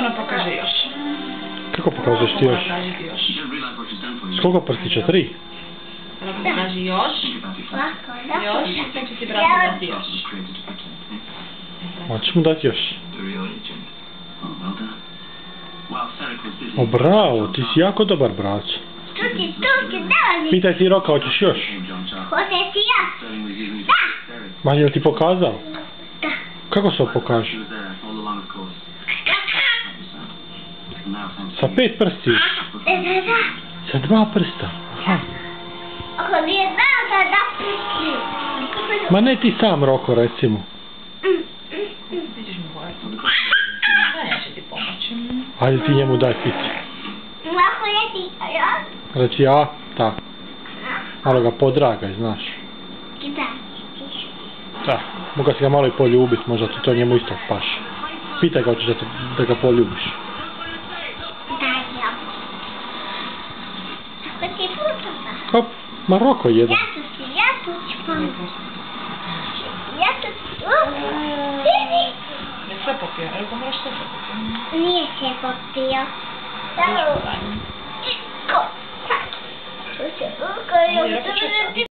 Ono pokaže još. Kako pokažeš ti još? S koliko prstića? 3? Ono pokaže još. Još. Sad će ti brati dati još. Hoćeš mu dati još? O, bravo, ti si jako dobar brat. Tuki, dali. Pitaj ti Roka, hoćeš još? Hoće ti ja? Da. Ma, je li ti pokazao? Da. Kako se ovo pokaže? Sa 5 prstiju? Da. Sa 2 prsta? Aha. Ako nije znao da da prsti. Ma ne ti sam, Roko, recimo. Ti ćeš mu gledati. Neće ti pomoći. Hajde ti njemu daj piti. Lako je ti, ja? Reci ja, tako. Malo ga podragaj, znaš. Da. Da, moga si ga malo i poljubit, možda ti to njemu isto paše. Pitaj ga hoćeš da ga poljubiš. Da, ja. Ako ti putova. Hop, ma Roko jedan. Ja tu ću pomoći. Ja tu ću. Vidi. Ne sve popio, Erko moraš sve popiti. Nije se popio. Samo. Ko? Ko? Ko?